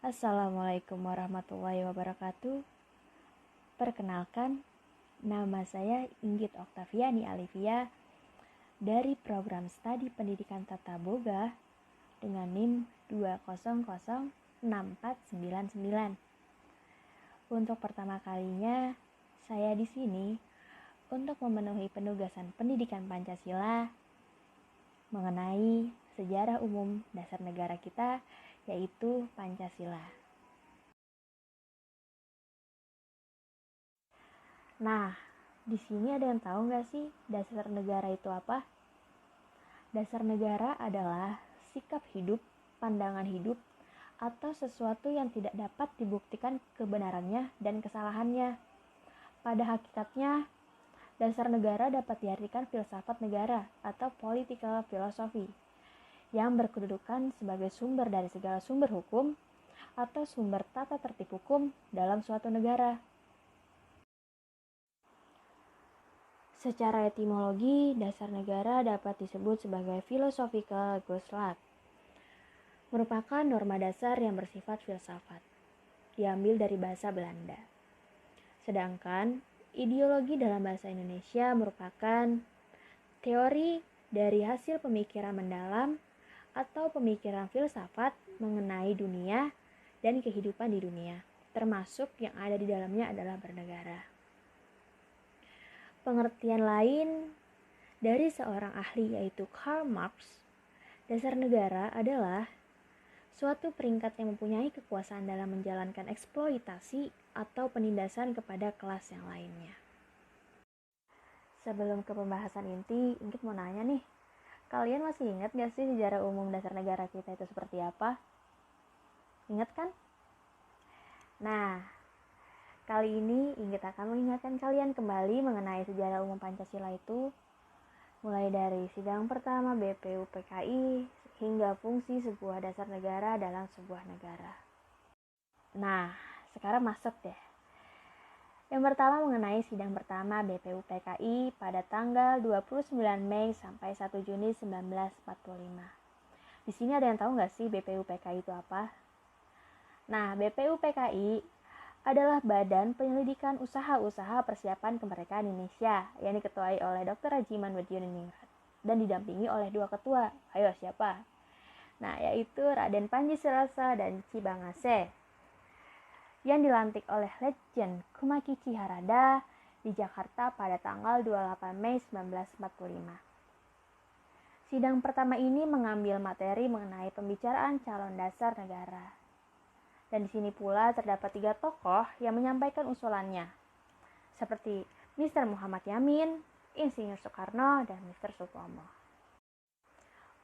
Assalamualaikum warahmatullahi wabarakatuh. Perkenalkan, nama saya Inggit Oktaviani Alivia dari program studi pendidikan Tata Boga dengan NIM 2006499. Untuk pertama kalinya, saya di sini untuk memenuhi penugasan pendidikan Pancasila mengenai sejarah umum dasar negara kita, yaitu Pancasila. Nah, di sini ada yang tahu nggak sih dasar negara itu apa? Dasar negara adalah sikap hidup, pandangan hidup, atau sesuatu yang tidak dapat dibuktikan kebenarannya dan kesalahannya. Pada hakikatnya, dasar negara dapat diartikan filsafat negara atau political philosophy yang berkedudukan sebagai sumber dari segala sumber hukum atau sumber tata tertib hukum dalam suatu negara. Secara etimologi, dasar negara dapat disebut sebagai philosophical grondslag. Merupakan norma dasar yang bersifat filsafat, diambil dari bahasa Belanda. Sedangkan ideologi dalam bahasa Indonesia merupakan teori dari hasil pemikiran mendalam atau pemikiran filsafat mengenai dunia dan kehidupan di dunia, termasuk yang ada di dalamnya adalah bernegara. Pengertian lain dari seorang ahli yaitu Karl Marx, dasar negara adalah suatu peringkat yang mempunyai kekuasaan dalam menjalankan eksploitasi atau penindasan kepada kelas yang lainnya. Sebelum ke pembahasan inti, Inggit mau nanya nih, kalian masih ingat gak sih sejarah umum dasar negara kita itu seperti apa? Ingat kan? Nah, kali ini Inggit akan mengingatkan kalian kembali mengenai sejarah umum Pancasila itu, mulai dari sidang pertama BPUPKI hingga fungsi sebuah dasar negara dalam sebuah negara. Nah, sekarang masuk deh. Yang pertama mengenai sidang pertama BPUPKI pada tanggal 29 Mei sampai 1 Juni 1945. Di sini ada yang tahu nggak sih BPUPKI itu apa? Nah, BPUPKI adalah Badan Penyelidikan Usaha-Usaha Persiapan Kemerdekaan Indonesia yang diketuai oleh Dr. Rajiman Weddireningrat dan didampingi oleh dua ketua. Ayo siapa? Nah, yaitu Raden Panji Sirasa dan Ki Bangase, yang dilantik oleh Letjen Kumakichi Harada di Jakarta pada tanggal 28 Mei 1945. Sidang pertama ini mengambil materi mengenai pembicaraan calon dasar negara. Dan di sini pula terdapat 3 tokoh yang menyampaikan usulannya, seperti Mr. Muhammad Yamin, Insinyur Soekarno, dan Mr. Supomo.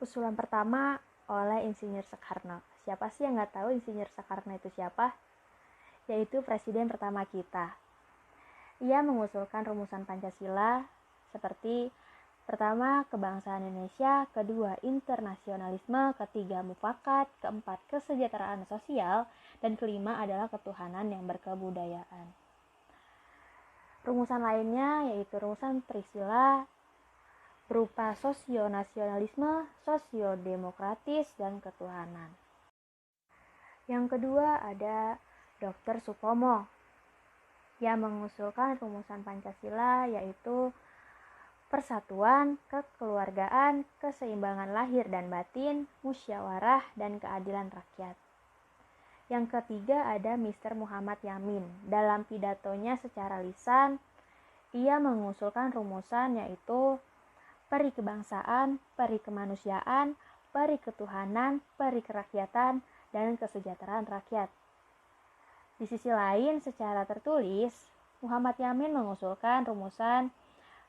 Usulan pertama oleh Insinyur Soekarno. Siapa sih yang nggak tahu Insinyur Soekarno itu siapa? Yaitu presiden pertama kita. Ia mengusulkan rumusan Pancasila seperti pertama, kebangsaan Indonesia, kedua, internasionalisme, ketiga, mufakat, keempat, kesejahteraan sosial, dan kelima adalah ketuhanan yang berkebudayaan. Rumusan lainnya yaitu rumusan Trisila berupa sosionasionalisme, sosiodemokratis, dan ketuhanan. Yang kedua ada Dr. Supomo yang mengusulkan rumusan Pancasila yaitu persatuan, kekeluargaan, keseimbangan lahir dan batin, musyawarah, dan keadilan rakyat. Yang ketiga ada Mr. Muhammad Yamin. Dalam pidatonya secara lisan, ia mengusulkan rumusan yaitu peri kebangsaan, peri kemanusiaan, peri ketuhanan, peri kerakyatan, dan kesejahteraan rakyat. Di sisi lain, secara tertulis, Muhammad Yamin mengusulkan rumusan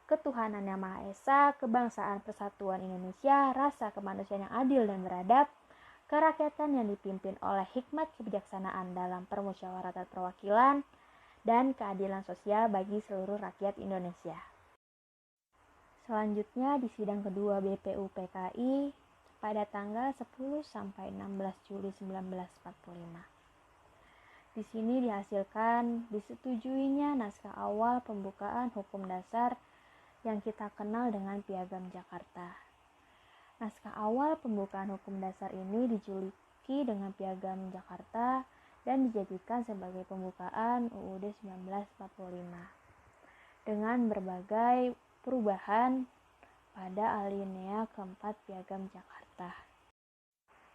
ketuhanan yang Maha Esa, kebangsaan persatuan Indonesia, rasa kemanusiaan yang adil dan beradab, kerakyatan yang dipimpin oleh hikmat kebijaksanaan dalam permusyawaratan perwakilan, dan keadilan sosial bagi seluruh rakyat Indonesia. Selanjutnya di sidang kedua BPUPKI pada tanggal 10 sampai 16 Juli 1945. Di sini dihasilkan disetujuinya naskah awal pembukaan hukum dasar yang kita kenal dengan Piagam Jakarta. Naskah awal pembukaan hukum dasar ini dijuluki dengan Piagam Jakarta dan dijadikan sebagai pembukaan UUD 1945 dengan berbagai perubahan pada alinea keempat Piagam Jakarta.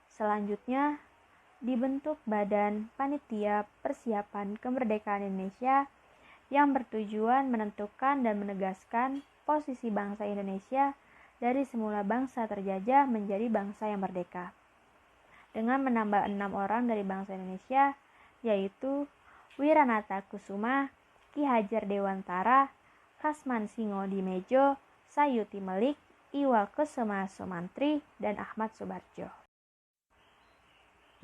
Selanjutnya, dibentuk Badan Panitia Persiapan Kemerdekaan Indonesia yang bertujuan menentukan dan menegaskan posisi bangsa Indonesia dari semula bangsa terjajah menjadi bangsa yang merdeka. Dengan menambah 6 orang dari bangsa Indonesia, yaitu Wiranata Kusuma, Ki Hajar Dewantara, Kasman Singo-Dimejo, Sayuti Melik, Iwa Kusuma Sumantri, dan Ahmad Subarjo,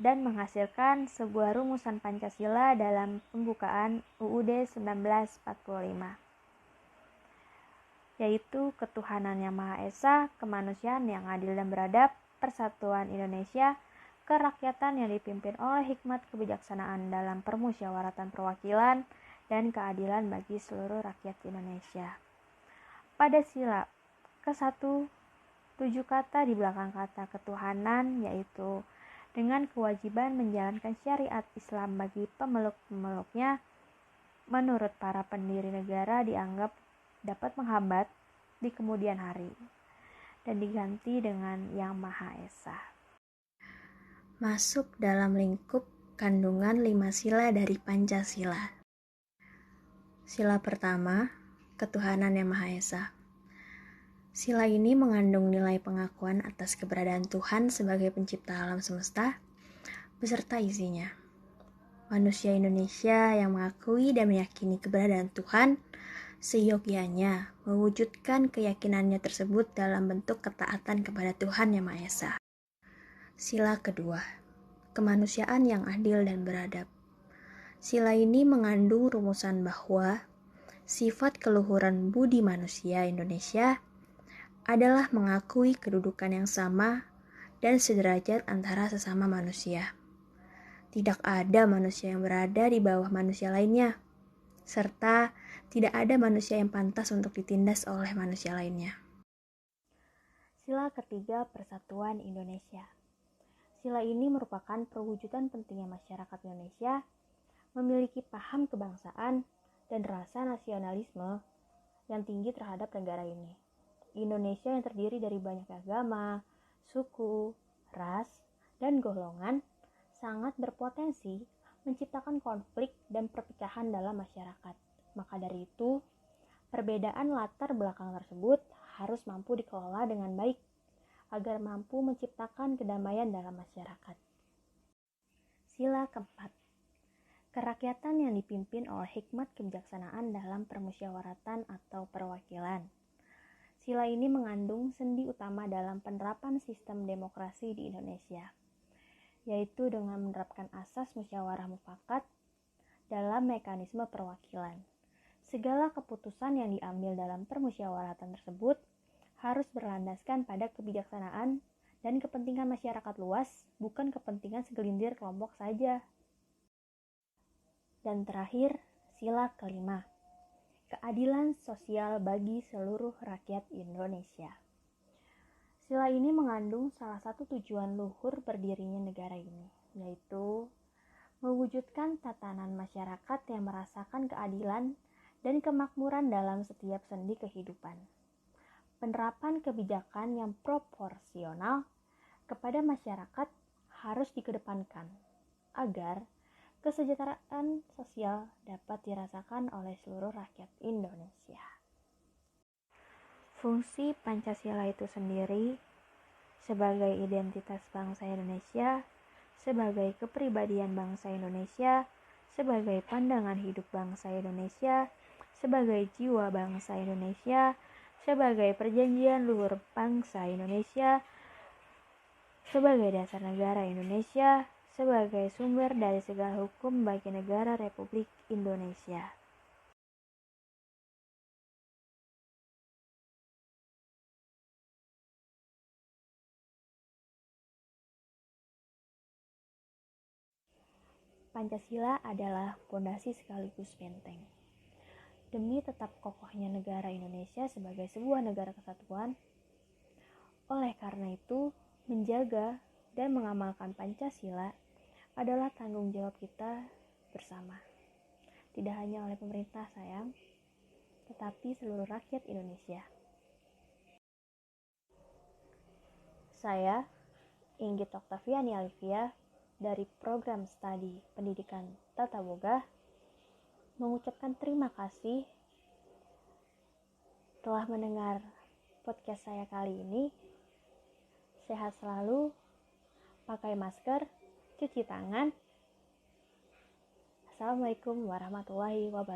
dan menghasilkan sebuah rumusan Pancasila dalam pembukaan UUD 1945, yaitu ketuhanan yang Maha Esa, kemanusiaan yang adil dan beradab, persatuan Indonesia, kerakyatan yang dipimpin oleh hikmat kebijaksanaan dalam permusyawaratan perwakilan, dan keadilan bagi seluruh rakyat Indonesia. Pada sila ke-1, 7 kata di belakang kata ketuhanan, yaitu dengan kewajiban menjalankan syariat Islam bagi pemeluk-pemeluknya, menurut para pendiri negara dianggap dapat menghambat di kemudian hari, dan diganti dengan Yang Maha Esa. Masuk dalam lingkup kandungan 5 sila dari Pancasila. Sila pertama, ketuhanan yang Maha Esa. Sila ini mengandung nilai pengakuan atas keberadaan Tuhan sebagai pencipta alam semesta, beserta isinya. Manusia Indonesia yang mengakui dan meyakini keberadaan Tuhan, seyogyanya mewujudkan keyakinannya tersebut dalam bentuk ketaatan kepada Tuhan Yang Maha Esa. Sila kedua, kemanusiaan yang adil dan beradab. Sila ini mengandung rumusan bahwa sifat keluhuran budi manusia Indonesia adalah mengakui kedudukan yang sama dan sederajat antara sesama manusia. Tidak ada manusia yang berada di bawah manusia lainnya, serta tidak ada manusia yang pantas untuk ditindas oleh manusia lainnya. Sila ketiga, persatuan Indonesia. Sila ini merupakan perwujudan pentingnya masyarakat Indonesia memiliki paham kebangsaan dan rasa nasionalisme yang tinggi terhadap negara ini. Indonesia yang terdiri dari banyak agama, suku, ras, dan golongan sangat berpotensi menciptakan konflik dan perpecahan dalam masyarakat. Maka dari itu, perbedaan latar belakang tersebut harus mampu dikelola dengan baik agar mampu menciptakan kedamaian dalam masyarakat. Sila keempat, kerakyatan yang dipimpin oleh hikmat kebijaksanaan dalam permusyawaratan atau perwakilan. Sila ini mengandung sendi utama dalam penerapan sistem demokrasi di Indonesia, yaitu dengan menerapkan asas musyawarah mufakat dalam mekanisme perwakilan. Segala keputusan yang diambil dalam permusyawaratan tersebut harus berlandaskan pada kebijaksanaan dan kepentingan masyarakat luas, bukan kepentingan segelintir kelompok saja. Dan terakhir, sila kelima, keadilan sosial bagi seluruh rakyat Indonesia. Sila ini mengandung salah satu tujuan luhur berdirinya negara ini, yaitu mewujudkan tatanan masyarakat yang merasakan keadilan dan kemakmuran dalam setiap sendi kehidupan. Penerapan kebijakan yang proporsional kepada masyarakat harus dikedepankan agar kesejahteraan sosial dapat dirasakan oleh seluruh rakyat Indonesia. Fungsi Pancasila itu sendiri sebagai identitas bangsa Indonesia, sebagai kepribadian bangsa Indonesia, sebagai pandangan hidup bangsa Indonesia, sebagai jiwa bangsa Indonesia, sebagai perjanjian luhur bangsa Indonesia, sebagai dasar negara Indonesia, sebagai sumber dari segala hukum bagi negara Republik Indonesia. Pancasila adalah fondasi sekaligus benteng. Demi tetap kokohnya negara Indonesia sebagai sebuah negara kesatuan, oleh karena itu, menjaga dan mengamalkan Pancasila adalah tanggung jawab kita bersama. Tidak hanya oleh pemerintah sayang, tetapi seluruh rakyat Indonesia. Saya, Inggit Oktaviani Alivia, dari Program Studi Pendidikan Tata Boga, mengucapkan terima kasih telah mendengar podcast saya kali ini. Sehat selalu, pakai masker, cuci tangan. Assalamualaikum warahmatullahi wabarakatuh.